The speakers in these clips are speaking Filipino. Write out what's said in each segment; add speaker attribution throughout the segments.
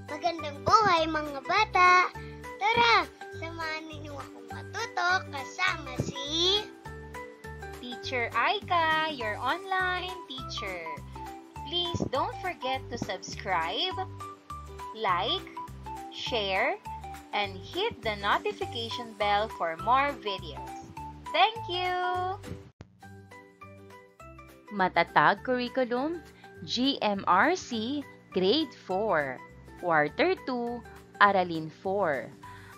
Speaker 1: Magandang buhay mga bata! Tara, samahan ninyo akong matuto kasama si
Speaker 2: Teacher Aika, your online teacher. Please don't forget to subscribe, like, share, and hit the notification bell for more videos. Thank you! Matatag Curriculum, GMRC, Grade 4, Quarter 2, Aralin 4.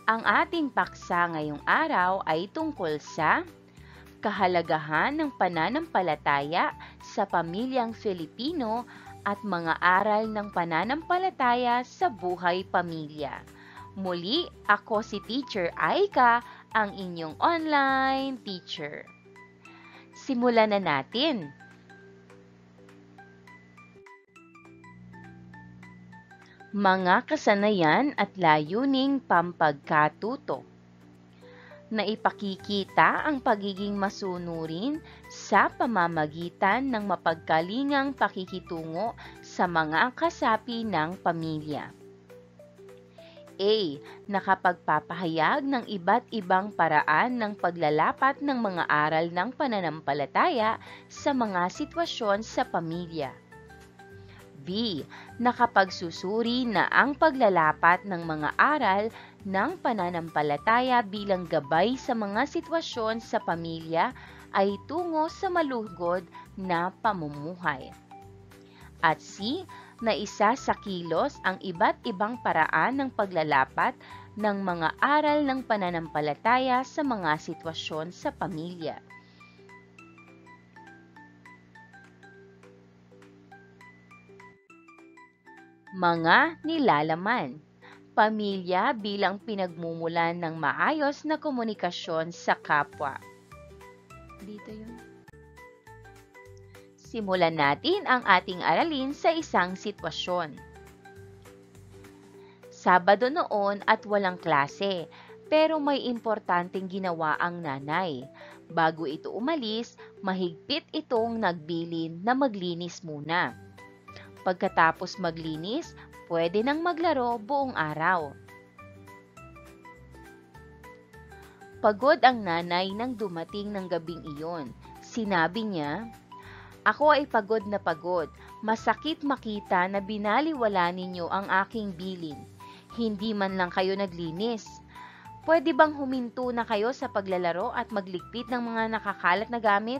Speaker 2: Ang ating paksa ngayong araw ay tungkol sa kahalagahan ng pananampalataya sa pamilyang Filipino at mga aral ng pananampalataya sa buhay pamilya. Muli, ako si Teacher Aika, ang inyong online teacher. Simulan na natin. Mga kasanayan at layuning pampagkatuto. Naipakikita ang pagiging masunurin sa pamamagitan ng mapagkalingang pakikitungo sa mga kasapi ng pamilya. A. Nakapagpapahayag ng iba't ibang paraan ng paglalapat ng mga aral ng pananampalataya sa mga sitwasyon sa pamilya. B. Nakapagsusuri na ang paglalapat ng mga aral ng pananampalataya bilang gabay sa mga sitwasyon sa pamilya ay tungo sa malugod na pamumuhay. At C. Na isa sa kilos ang iba't ibang paraan ng paglalapat ng mga aral ng pananampalataya sa mga sitwasyon sa pamilya. Mga nilalaman. Pamilya bilang pinagmumulan ng maayos na komunikasyon sa kapwa. Dito yun. Simulan natin ang ating aralin sa isang sitwasyon. Sabado noon at walang klase, pero may importanteng ginawa ang nanay. Bago ito umalis, mahigpit itong nagbilin na maglinis muna. Pagkatapos maglinis, pwede nang maglaro buong araw. Pagod ang nanay nang dumating ng gabing iyon. Sinabi niya, "Ako ay pagod na pagod. Masakit makita na binaliwala ninyo ang aking bilin. Hindi man lang kayo naglinis. Pwede bang huminto na kayo sa paglalaro at magligpit ng mga nakakalat na gamit?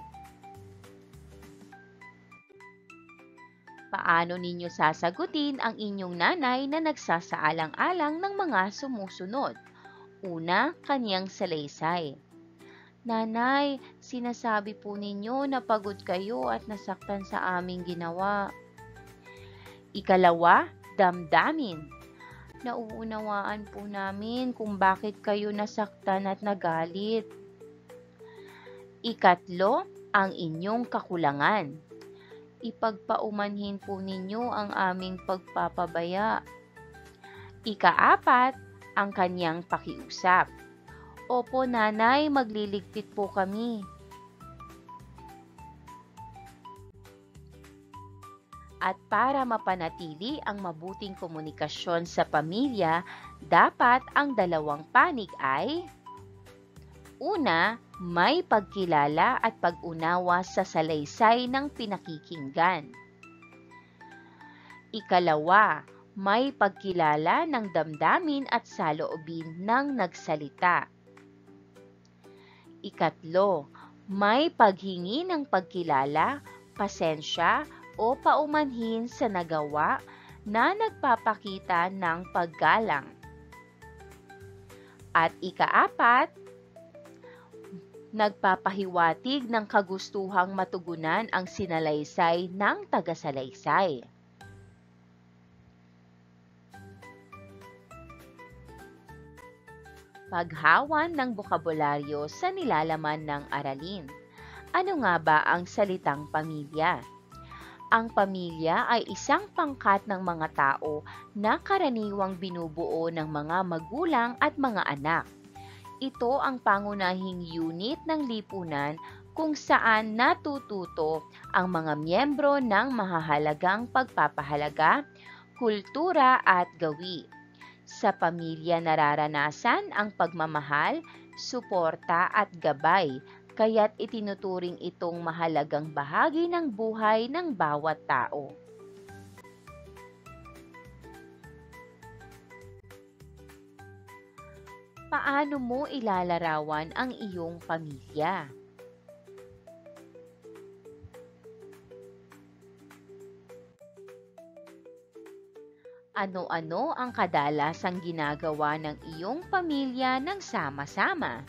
Speaker 2: Paano ninyo sasagutin ang inyong nanay na nagsasaalang-alang ng mga sumusunod? Una, kaniyang salaysay. Nanay, sinasabi po ninyo na pagod kayo at nasaktan sa aming ginawa. Ikalawa, damdamin. Nauunawaan po namin kung bakit kayo nasaktan at nagalit. Ikatlo, ang inyong kakulangan. Ipagpaumanhin po ninyo ang aming pagpapabaya. Ikaapat, ang kanyang pakiusap. Opo nanay, magliligpit po kami. At para mapanatili ang mabuting komunikasyon sa pamilya, dapat ang dalawang panig ay: una, may pagkilala at pag-unawa sa salaysay ng pinakikinggan. Ikalawa, may pagkilala ng damdamin at saloobin ng nagsalita. Ikatlo, may paghingi ng pagkilala, pasensya o paumanhin sa nagawa na nagpapakita ng paggalang. At ikaapat, nagpapahiwatig ng kagustuhang matugunan ang sinalaysay ng tagasalaysay. Paghawan ng bokabularyo sa nilalaman ng aralin. Ano nga ba ang salitang pamilya? Ang pamilya ay isang pangkat ng mga tao na karaniwang binubuo ng mga magulang at mga anak. Ito ang pangunahing unit ng lipunan kung saan natututo ang mga miyembro ng mahahalagang pagpapahalaga, kultura at gawi. Sa pamilya nararanasan ang pagmamahal, suporta at gabay, kaya't itinuturing itong mahalagang bahagi ng buhay ng bawat tao. Paano mo ilalarawan ang iyong pamilya? Ano-ano ang kadalasang ginagawa ng iyong pamilya nang sama-sama?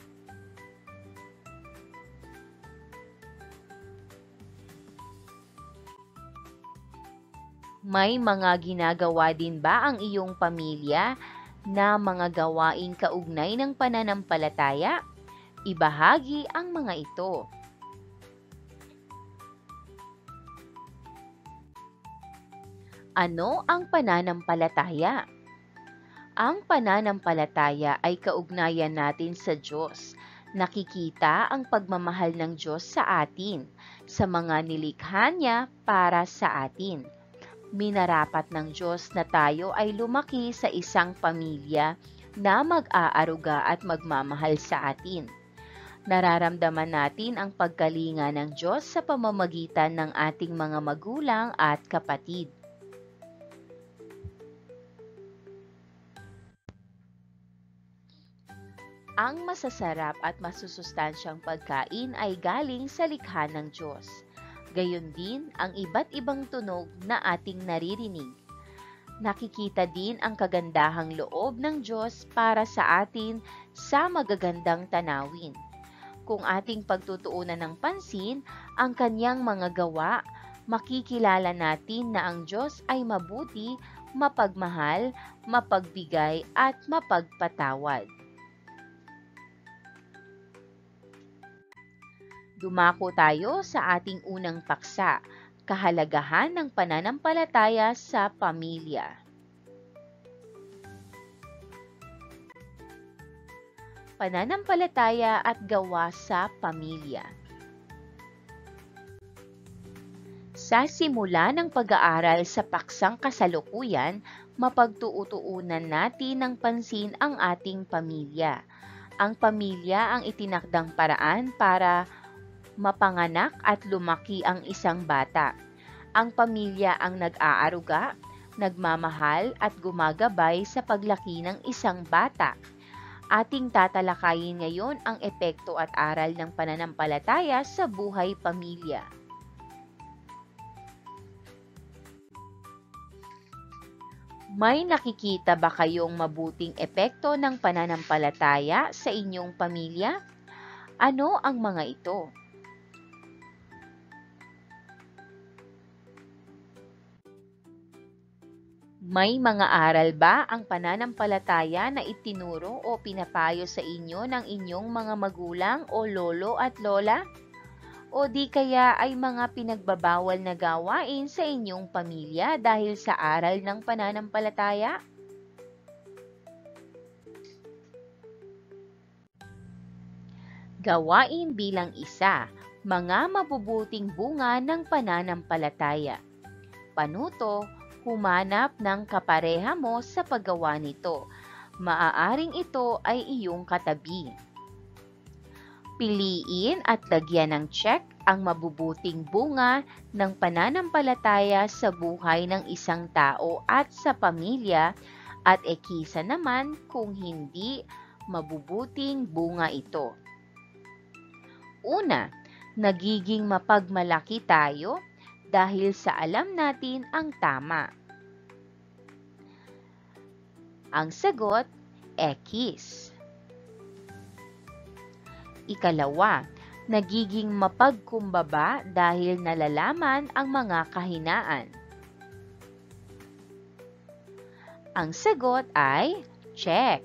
Speaker 2: May mga ginagawa din ba ang iyong pamilya na mga gawaing kaugnay ng pananampalataya? Ibahagi ang mga ito. Ano ang pananampalataya? Ang pananampalataya ay kaugnayan natin sa Diyos. Nakikita ang pagmamahal ng Diyos sa atin, sa mga nilikha niya para sa atin. Minarapat ng Diyos na tayo ay lumaki sa isang pamilya na mag-aaruga at magmamahal sa atin. Nararamdaman natin ang pagkalinga ng Diyos sa pamamagitan ng ating mga magulang at kapatid. Ang masasarap at masusustansyang pagkain ay galing sa likha ng Diyos. Gayon din ang iba't ibang tunog na ating naririnig. Nakikita din ang kagandahang loob ng Diyos para sa atin sa magagandang tanawin. Kung ating pagtutuunan ng pansin ang kanyang mga gawa, makikilala natin na ang Diyos ay mabuti, mapagmahal, mapagbigay at mapagpatawad. Dumako tayo sa ating unang paksa, kahalagahan ng pananampalataya sa pamilya. Pananampalataya at gawa sa pamilya. Sa simula ng pag-aaral sa paksang kasalukuyan, mapagtuutuunan natin ng pansin ang ating pamilya. Ang pamilya ang itinakdang paraan para mapanganak at lumaki ang isang bata. Ang pamilya ang nag-aaruga, nagmamahal at gumagabay sa paglaki ng isang bata. Ating tatalakayin ngayon ang epekto at aral ng pananampalataya sa buhay pamilya. May nakikita ba kayong mabuting epekto ng pananampalataya sa inyong pamilya? Ano ang mga ito? May mga aral ba ang pananampalataya na itinuro o pinapayo sa inyo ng inyong mga magulang o lolo at lola? O di kaya ay mga pinagbabawal na gawain sa inyong pamilya dahil sa aral ng pananampalataya? Gawain bilang isa, mga mabubuting bunga ng pananampalataya. Panuto, humanap ng kapareha mo sa paggawa nito. Maaaring ito ay iyong katabi. Piliin at lagyan ng check ang mabubuting bunga ng pananampalataya sa buhay ng isang tao at sa pamilya at ekisa naman kung hindi mabubuting bunga ito. Una, nagiging mapagmalaki tayo dahil sa alam natin ang tama. Ang sagot, ekis. Ikalawa, nagiging mapagkumbaba dahil nalalaman ang mga kahinaan. Ang sagot ay check.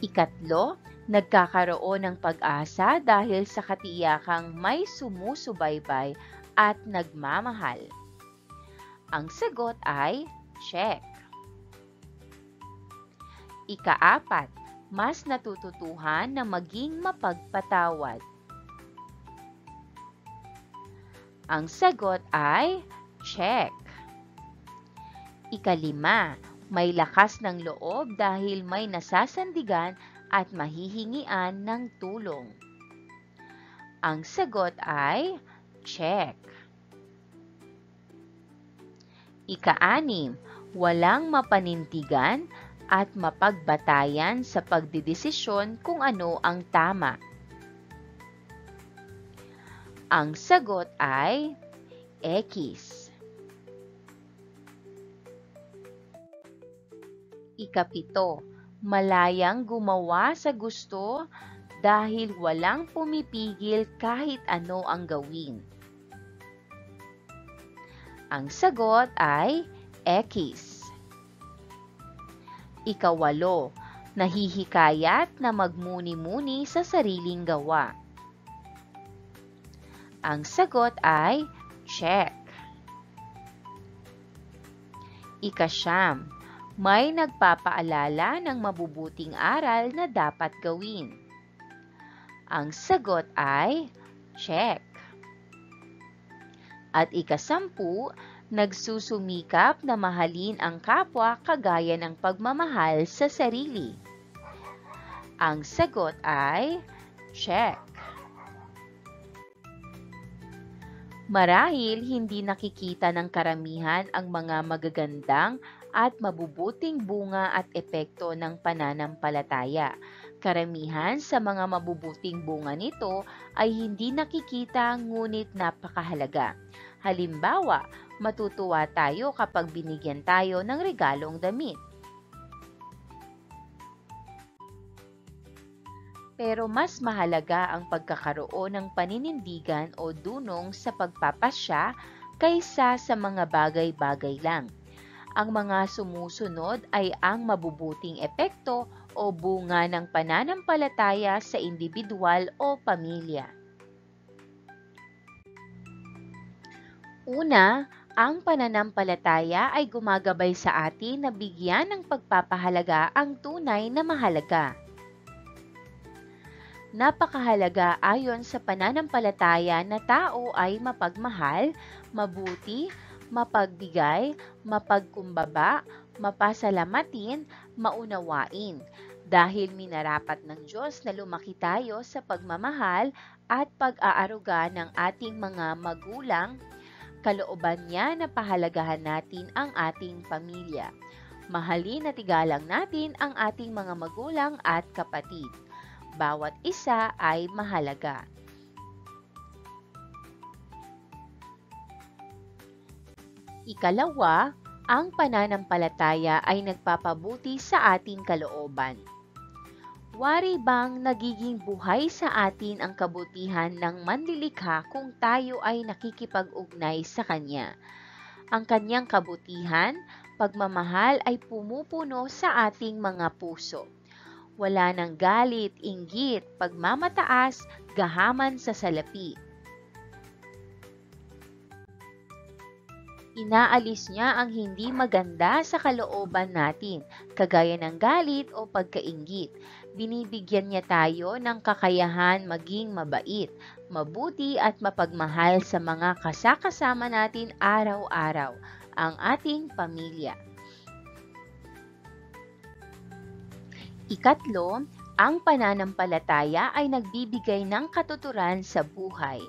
Speaker 2: Ikatlo, nagkakaroon ng pag-asa dahil sa katiyakang may sumusubaybay at nagmamahal. Ang sagot ay check. Ikaapat, mas natututuhan na maging mapagpatawad. Ang sagot ay check. Ikalima, may lakas ng loob dahil may nasasandigan at mahihingian ng tulong. Ang sagot ay check. Ika-anim, walang mapanindigan at mapagbatayan sa pagdidesisyon kung ano ang tama. Ang sagot ay X. Ikapito, malayang gumawa sa gusto dahil walang pumipigil kahit ano ang gawin. Ang sagot ay X. Ikawalo, nahihikayat na magmuni-muni sa sariling gawa. Ang sagot ay check. Ikasyam, may nagpapaalala ng mabubuting aral na dapat gawin. Ang sagot ay check. At ikasampu, nagsusumikap na mahalin ang kapwa kagaya ng pagmamahal sa sarili. Ang sagot ay check. Marahil hindi nakikita ng karamihan ang mga magagandang at mabubuting bunga at epekto ng pananampalataya. Karamihan sa mga mabubuting bunga nito ay hindi nakikita ngunit napakahalaga. Halimbawa, matutuwa tayo kapag binigyan tayo ng regalong damit. Pero mas mahalaga ang pagkakaroon ng paninindigan o dunong sa pagpapasya kaysa sa mga bagay-bagay lang. Ang mga sumusunod ay ang mabubuting epekto o bunga ng pananampalataya sa individual o pamilya. Una, ang pananampalataya ay gumagabay sa atin na bigyan ng pagpapahalaga ang tunay na mahalaga. Napakahalaga ayon sa pananampalataya na tao ay mapagmahal, mabuti, mapagbigay, mapagkumbaba, mapasalamatin, maunawain. Dahil minarapat ng Diyos na lumaki tayo sa pagmamahal at pag-aaruga ng ating mga magulang, kalooban niya na pahalagahan natin ang ating pamilya. Mahalin at igalang natin ang ating mga magulang at kapatid. Bawat isa ay mahalaga. Ikalawa, ang pananampalataya ay nagpapabuti sa ating kalooban. Wari bang nagiging buhay sa atin ang kabutihan ng manlilikha kung tayo ay nakikipag-ugnay sa Kanya? Ang Kanyang kabutihan, pagmamahal ay pumupuno sa ating mga puso. Wala nang galit, inggit, pagmamataas, gahaman sa salapi. Inaalis niya ang hindi maganda sa kalooban natin, kagaya ng galit o pagkainggit. Binibigyan niya tayo ng kakayahan maging mabait, mabuti at mapagmahal sa mga kasakasama natin araw-araw, ang ating pamilya. Ikatlo, ang pananampalataya ay nagbibigay ng katuturan sa buhay.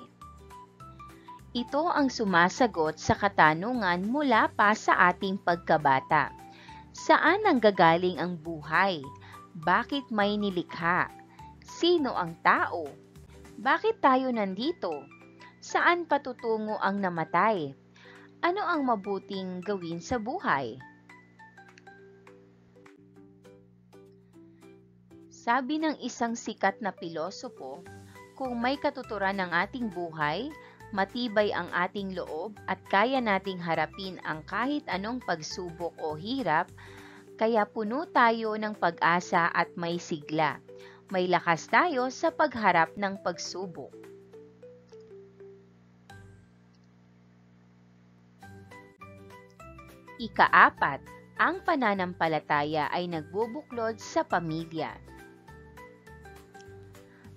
Speaker 2: Ito ang sumasagot sa katanungan mula pa sa ating pagkabata. Saan nanggagaling ang buhay? Bakit may nilikha? Sino ang tao? Bakit tayo nandito? Saan patutungo ang namatay? Ano ang mabuting gawin sa buhay? Sabi ng isang sikat na pilosopo, kung may katuturan ng ating buhay, matibay ang ating loob at kaya nating harapin ang kahit anong pagsubok o hirap, kaya puno tayo ng pag-asa at may sigla. May lakas tayo sa pagharap ng pagsubok. Ika-apat, ang pananampalataya ay nagbubuklod sa pamilya.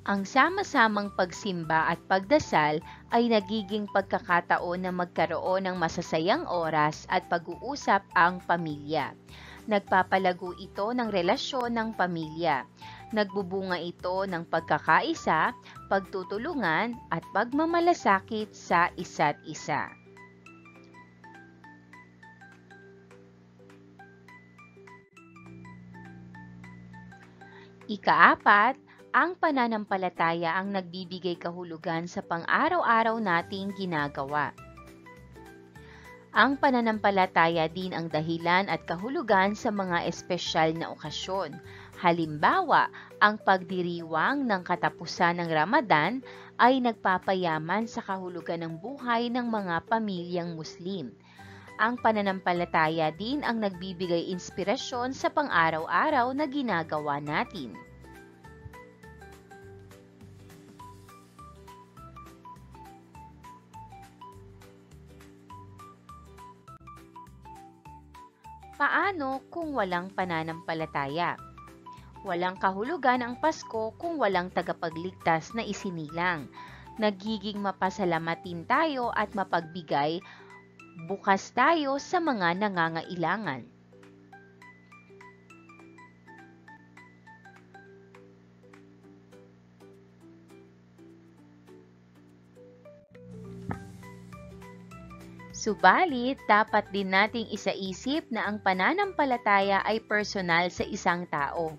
Speaker 2: Ang sama-samang pagsimba at pagdasal ay nagiging pagkakataon na magkaroon ng masasayang oras at pag-uusap ang pamilya. Nagpapalago ito ng relasyon ng pamilya. Nagbubunga ito ng pagkakaisa, pagtutulungan at pagmamalasakit sa isa't isa. Ikaapat, ang pananampalataya ang nagbibigay kahulugan sa pang-araw-araw nating ginagawa. Ang pananampalataya din ang dahilan at kahulugan sa mga espesyal na okasyon. Halimbawa, ang pagdiriwang ng katapusan ng Ramadan ay nagpapayaman sa kahulugan ng buhay ng mga pamilyang Muslim. Ang pananampalataya din ang nagbibigay inspirasyon sa pang-araw-araw na ginagawa natin. Paano kung walang pananampalataya? Walang kahulugan ang Pasko kung walang tagapagligtas na isinilang. Nagiging mapasalamatin tayo at mapagbigay, bukas tayo sa mga nangangailangan. Subalit, dapat din nating isaisip na ang pananampalataya ay personal sa isang tao.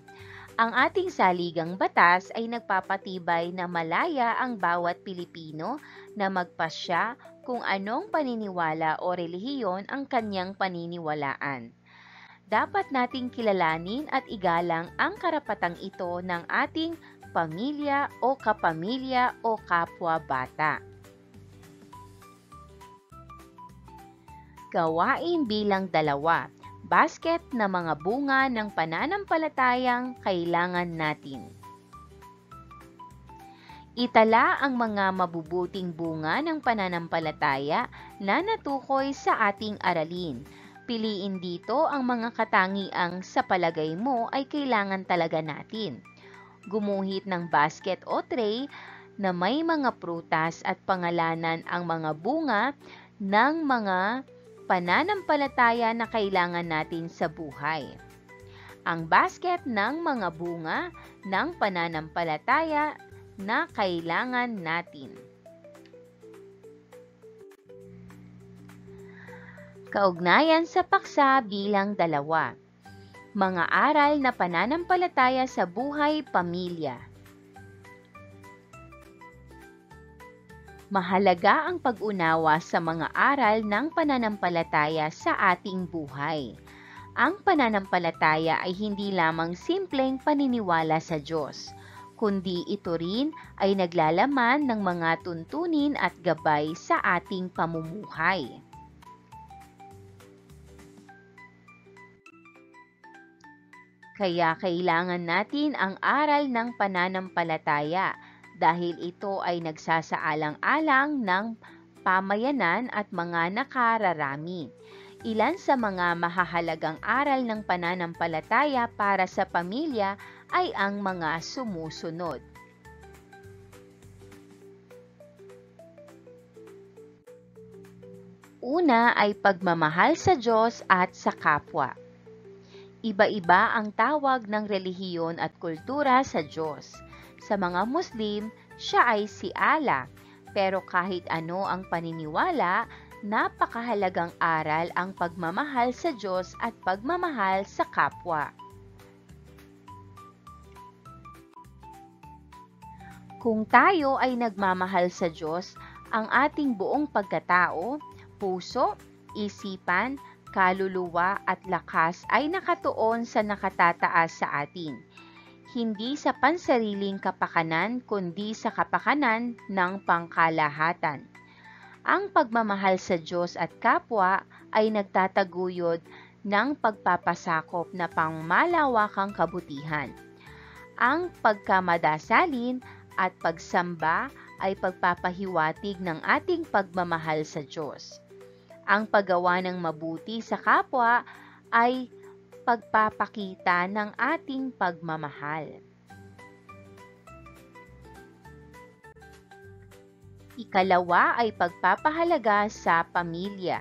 Speaker 2: Ang ating saligang batas ay nagpapatibay na malaya ang bawat Pilipino na magpasya kung anong paniniwala o relihiyon ang kanyang paniniwalaan. Dapat nating kilalanin at igalang ang karapatang ito ng ating pamilya o kapamilya o kapwa-bata. Gawain bilang 2. Basket na mga bunga ng pananampalatayang kailangan natin. Itala ang mga mabubuting bunga ng pananampalataya na natukoy sa ating aralin. Piliin dito ang mga katangiang sa palagay mo ay kailangan talaga natin. Gumuhit ng basket o tray na may mga prutas at pangalanan ang mga bunga ng mga pananampalataya na kailangan natin sa buhay. Ang basket ng mga bunga ng pananampalataya na kailangan natin. Kaugnayan sa paksa bilang 2. Mga aral na pananampalataya sa buhay pamilya. Mahalaga ang pag-unawa sa mga aral ng pananampalataya sa ating buhay. Ang pananampalataya ay hindi lamang simpleng paniniwala sa Diyos, kundi ito rin ay naglalaman ng mga tuntunin at gabay sa ating pamumuhay. Kaya kailangan natin ang aral ng pananampalataya dahil ito ay nagsasaalang-alang ng pamayanan at mga nakararami. Ilan sa mga mahahalagang aral ng pananampalataya para sa pamilya ay ang mga sumusunod. Una ay pagmamahal sa Diyos at sa kapwa. Iba-iba ang tawag ng relihiyon at kultura sa Diyos. Sa mga Muslim, siya ay si Allah. Pero kahit ano ang paniniwala, napakahalagang aral ang pagmamahal sa Diyos at pagmamahal sa kapwa. Kung tayo ay nagmamahal sa Diyos, ang ating buong pagkatao, puso, isipan, kaluluwa at lakas ay nakatuon sa nakatataas sa atin. Hindi sa pansariling kapakanan kundi sa kapakanan ng pangkalahatan. Ang pagmamahal sa Diyos at kapwa ay nagtataguyod ng pagpapasakop na pangmalawakang kabutihan. Ang pagkamadasalin at pagsamba ay pagpapahiwatig ng ating pagmamahal sa Diyos. Ang paggawa ng mabuti sa kapwa ay pagpapakita ng ating pagmamahal. Ikalawa ay pagpapahalaga sa pamilya.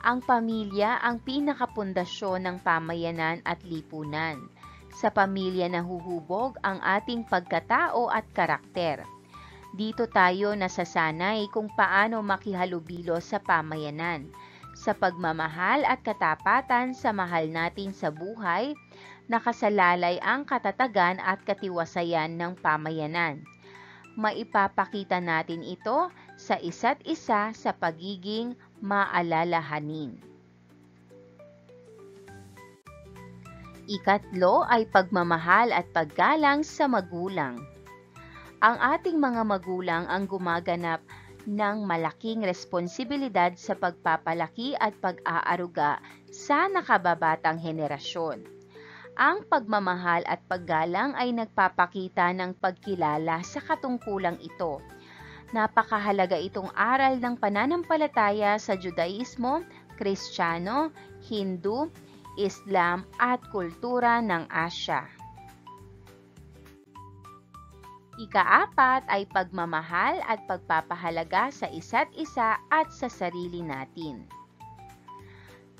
Speaker 2: Ang pamilya ang pinakapundasyon ng pamayanan at lipunan. Sa pamilya nahuhubog ang ating pagkatao at karakter. Dito tayo nasasanay kung paano makihalubilo sa pamayanan, sa pagmamahal at katapatan sa mahal natin sa buhay, nakasalalay ang katatagan at katiwasayan ng pamayanan. Maipapakita natin ito sa isa't isa sa pagiging maalalahanin. Ikatlo ay pagmamahal at paggalang sa magulang. Ang ating mga magulang ang gumaganap ng malaking responsibilidad sa pagpapalaki at pag-aaruga sa nakababatang henerasyon. Ang pagmamahal at paggalang ay nagpapakita ng pagkilala sa katungkulang ito. Napakahalaga itong aral ng pananampalataya sa Judaismo, Kristiyano, Hindu, Islam at kultura ng Asya. Ikaapat ay pagmamahal at pagpapahalaga sa isa't isa at sa sarili natin.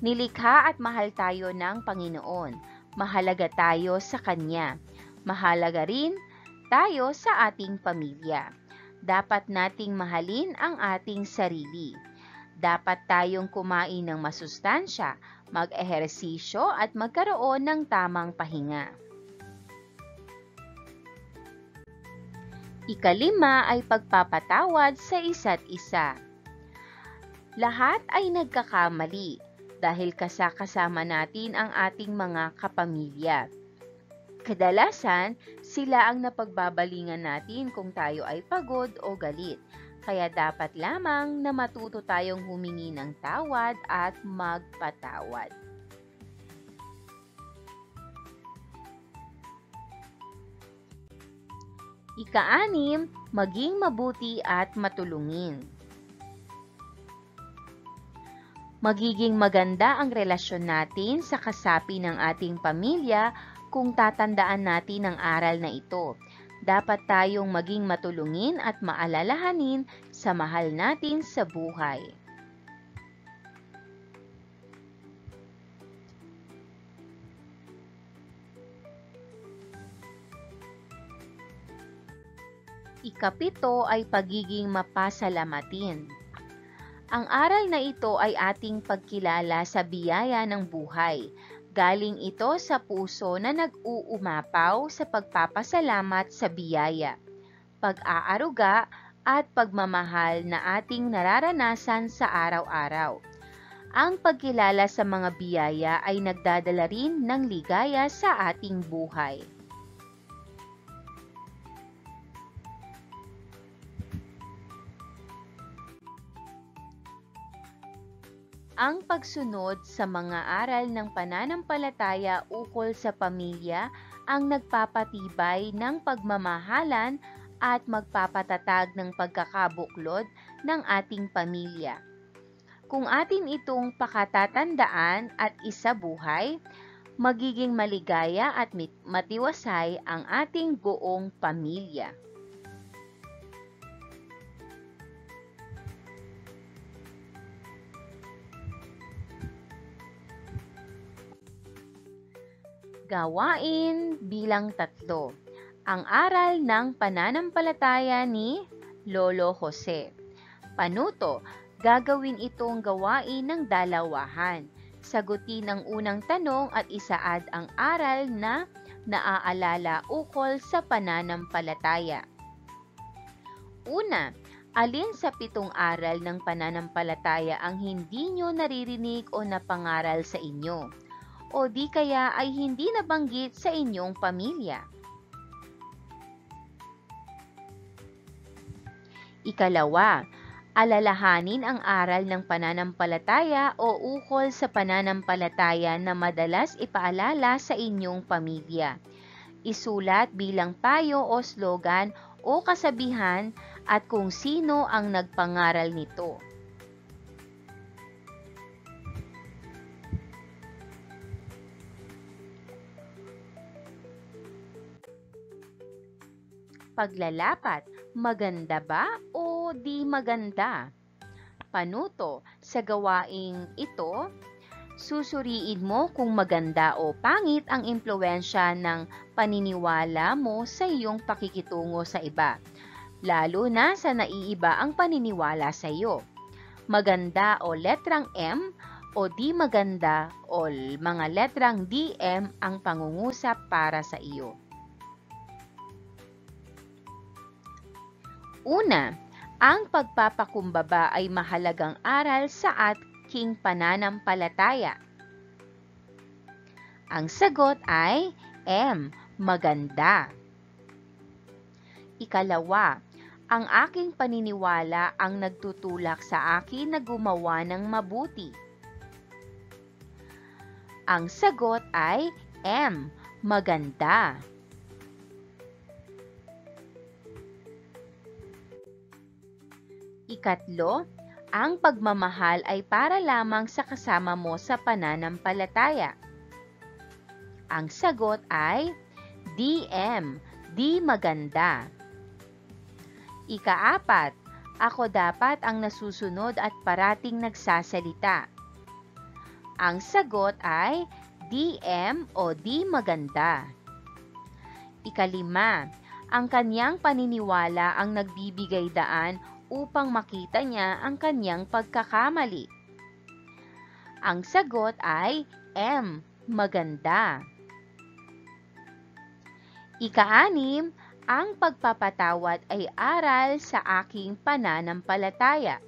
Speaker 2: Nilikha at mahal tayo ng Panginoon. Mahalaga tayo sa Kanya. Mahalaga rin tayo sa ating pamilya. Dapat nating mahalin ang ating sarili. Dapat tayong kumain ng masustansya, mag-ehersisyo at magkaroon ng tamang pahinga. Ikalima ay pagpapatawad sa isa't isa. Lahat ay nagkakamali dahil kasama natin ang ating mga kapamilya. Kadalasan, sila ang napagbabalingan natin kung tayo ay pagod o galit. Kaya dapat lamang na matuto tayong humingi ng tawad at magpatawad. Ika-anim, maging mabuti at matulungin. Magiging maganda ang relasyon natin sa kasapi ng ating pamilya kung tatandaan natin ang aral na ito. Dapat tayong maging matulungin at maalalahanin sa mahal natin sa buhay. Ikapito ay pagiging mapasalamatin. Ang aral na ito ay ating pagkilala sa biyaya ng buhay. Galing ito sa puso na nag-uumapaw sa pagpapasalamat sa biyaya, pag-aaruga at pagmamahal na ating nararanasan sa araw-araw. Ang pagkilala sa mga biyaya ay nagdadala rin ng ligaya sa ating buhay. Ang pagsunod sa mga aral ng pananampalataya ukol sa pamilya ang nagpapatibay ng pagmamahalan at magpapatatag ng pagkakabuklod ng ating pamilya. Kung atin itong pakatatandaan at isabuhay, magiging maligaya at matiwasay ang ating buong pamilya. Gawain bilang 3. Ang aral ng pananampalataya ni Lolo Jose. Panuto, gagawin itong gawain ng dalawahan. Sagutin ang unang tanong at isaad ang aral na naaalala ukol sa pananampalataya. Una, alin sa 7 aral ng pananampalataya ang hindi nyo naririnig o napangaral sa inyo? O di kaya ay hindi nabanggit sa inyong pamilya? Ikalawa, alalahanin ang aral ng pananampalataya o ukol sa pananampalataya na madalas ipaalala sa inyong pamilya. Isulat bilang payo o slogan o kasabihan at kung sino ang nagpangaral nito. Paglalapat, Maganda ba o di maganda? Panuto, sa gawaing ito, susuriin mo kung maganda o pangit ang impluwensya ng paniniwala mo sa iyong pakikitungo sa iba, lalo na sa naiiba ang paniniwala sa iyo. Maganda o letrang M o di maganda o mga letrang DM ang pangungusap para sa iyo. Una, ang pagpapakumbaba ay mahalagang aral sa ating pananampalataya. Ang sagot ay M. Maganda. Ikalawa, ang aking paniniwala ang nagtutulak sa akin na gumawa ng mabuti. Ang sagot ay M. Maganda. Ikatlo, ang pagmamahal ay para lamang sa kasama mo sa pananampalataya. Ang sagot ay DM, di maganda. Ikaapat, ako dapat ang nasusunod at parating nagsasalita. Ang sagot ay DM o di maganda. Ikalima, ang kanyang paniniwala ang nagbibigay daan upang makita niya ang kanyang pagkakamali. Ang sagot ay M. Maganda. Ika-6, ang pagpapatawad ay aral sa aking pananampalataya.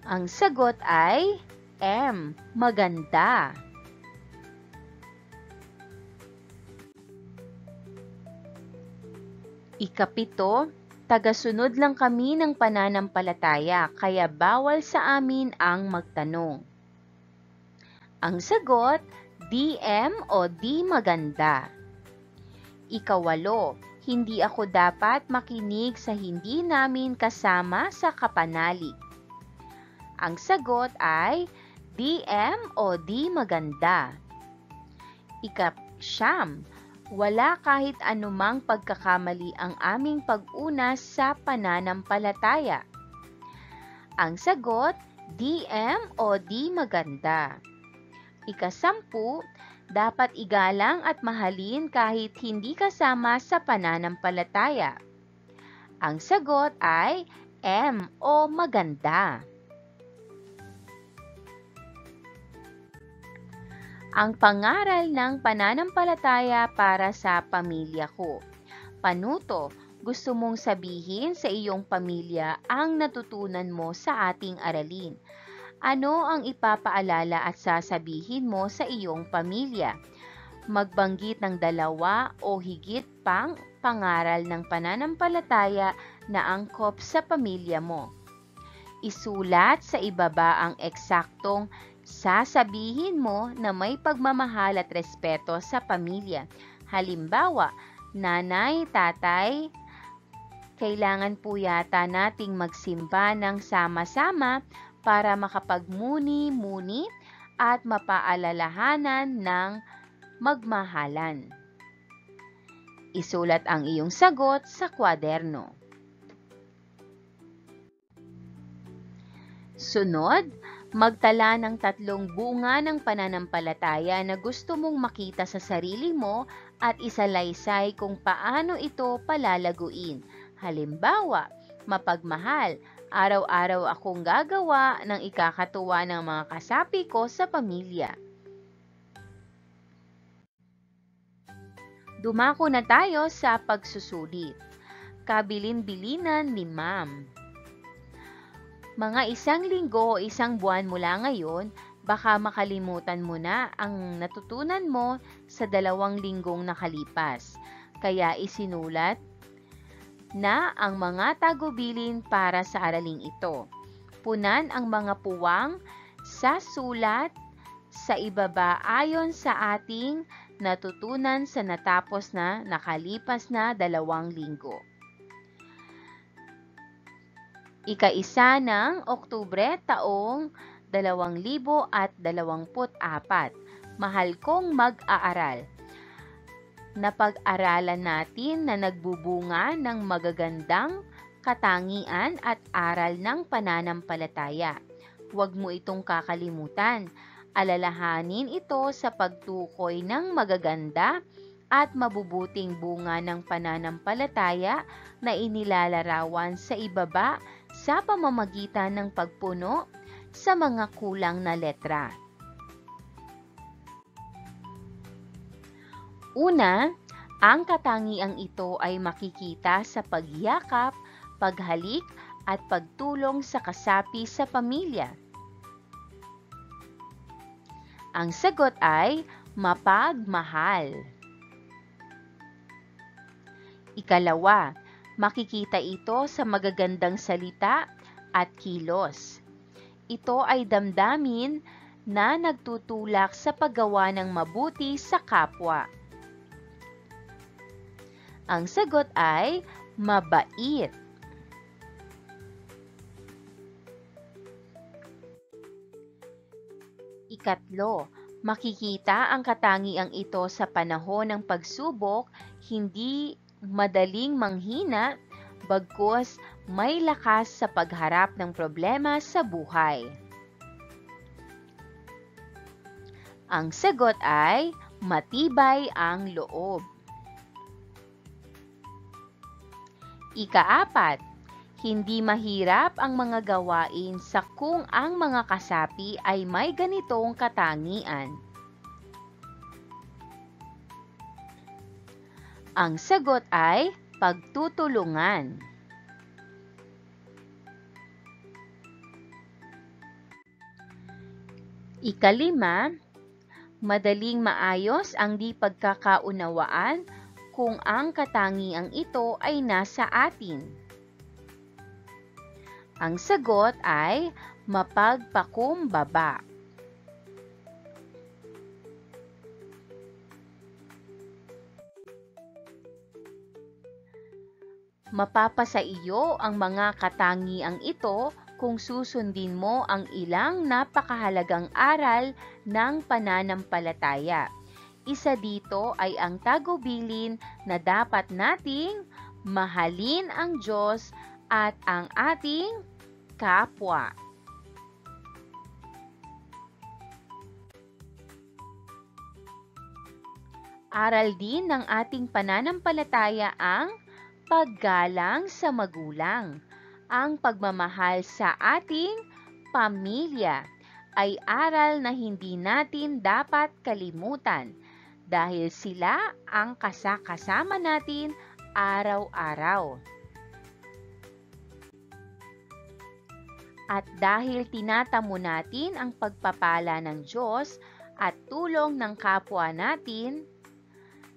Speaker 2: Ang sagot ay M. Maganda. Ika-7, tagasunod lang kami ng pananampalataya, kaya bawal sa amin ang magtanong. Ang sagot, DM o di maganda. Ika-8, hindi ako dapat makinig sa hindi namin kasama sa kapanalig. Ang sagot ay DM o di maganda. Ika-9, wala kahit anumang pagkakamali ang aming pag-unas sa pananampalataya. Ang sagot, DM o di maganda. Ika-10, dapat igalang at mahalin kahit hindi kasama sa pananampalataya. Ang sagot ay M o maganda. Ang pangaral ng pananampalataya para sa pamilya ko. Panuto, gusto mong sabihin sa iyong pamilya ang natutunan mo sa ating aralin. Ano ang ipapaalala at sasabihin mo sa iyong pamilya? Magbanggit ng 2 o higit pang pangaral ng pananampalataya na angkop sa pamilya mo. Isulat sa ibaba ang eksaktong sasabihin mo na may pagmamahal at respeto sa pamilya. Halimbawa, nanay, tatay, kailangan po yata nating magsimba ng sama-sama para makapagmuni-muni at mapaalalahanan ng magmahalan. Isulat ang iyong sagot sa kwaderno. Sunod, magtala ng 3 bunga ng pananampalataya na gusto mong makita sa sarili mo at isalaysay kung paano ito palalaguin. Halimbawa, mapagmahal, araw-araw akong gagawa ng ikakatuwa ng mga kasapi ko sa pamilya. Dumako na tayo sa pagsusulit. Kabilin-bilinan ni Ma'am. Mga 1 linggo o 1 buwan mula ngayon, baka makalimutan mo na ang natutunan mo sa 2 linggong nakalipas. Kaya isinulat na ang mga tagubilin para sa araling ito. Punan ang mga puwang sa sulat sa ibaba ayon sa ating natutunan sa natapos na nakalipas na 2 linggo. Ika-1 ng Oktubre taong 2024. Mahal kong mag-aaral. Napag-aralan natin na nagbubunga ng magagandang katangian at aral ng pananampalataya. Huwag mo itong kakalimutan. Alalahanin ito sa pagtukoy ng magaganda at mabubuting bunga ng pananampalataya na inilalarawan sa ibaba sa pamamagitan ng pagpuno sa mga kulang na letra. Una, ang katangiang ito ay makikita sa pagyakap, paghalik, at pagtulong sa kasapi sa pamilya. Ang sagot ay mapagmahal. Ikalawa, makikita ito sa magagandang salita at kilos. Ito ay damdamin na nagtutulak sa paggawa ng mabuti sa kapwa. Ang sagot ay mabait. Ikatlo, makikita ang katangiang ito sa panahon ng pagsubok, hindi madaling manghina, bagkus may lakas sa pagharap ng problema sa buhay. Ang sagot ay matibay ang loob. Ikaapat, hindi mahirap ang mga gawain sa kung ang mga kasapi ay may ganitong katangian. Ang sagot ay pagtutulungan. Ikalima, madaling maayos ang di pagkakaunawaan kung ang katangiang ito ay nasa atin. Ang sagot ay mapagpakumbaba. Mapapasa iyo ang mga katangiang ito kung susundin mo ang ilang napakahalagang aral ng pananampalataya. Isa dito ay ang tagubilin na dapat nating mahalin ang Diyos at ang ating kapwa. Aral din ng ating pananampalataya ang paggalang sa magulang. Ang pagmamahal sa ating pamilya ay aral na hindi natin dapat kalimutan dahil sila ang kasama natin araw-araw. At dahil tinatamo natin ang pagpapala ng Diyos at tulong ng kapwa natin,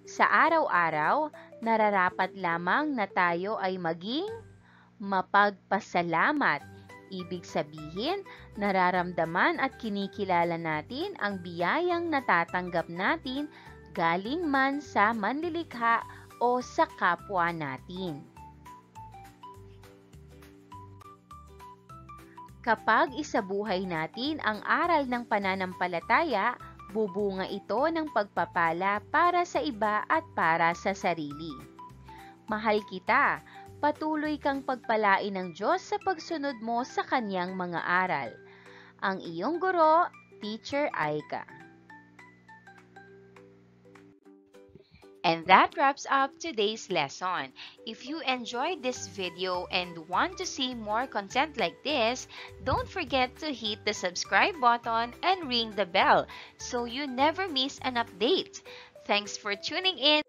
Speaker 2: sa araw-araw, nararapat lamang na tayo ay maging mapagpasalamat. Ibig sabihin, nararamdaman at kinikilala natin ang biyayang natatanggap natin galing man sa manlilikha o sa kapwa natin. Kapag isabuhay natin ang aral ng pananampalataya, bubunga ito ng pagpapala para sa iba at para sa sarili. Mahal kita, patuloy kang pagpalain ng Diyos sa pagsunod mo sa Kanyang mga aral. Ang iyong guro, Teacher Aika. And that wraps up today's lesson. If you enjoyed this video and want to see more content like this, don't forget to hit the subscribe button and ring the bell so you never miss an update. Thanks for tuning in.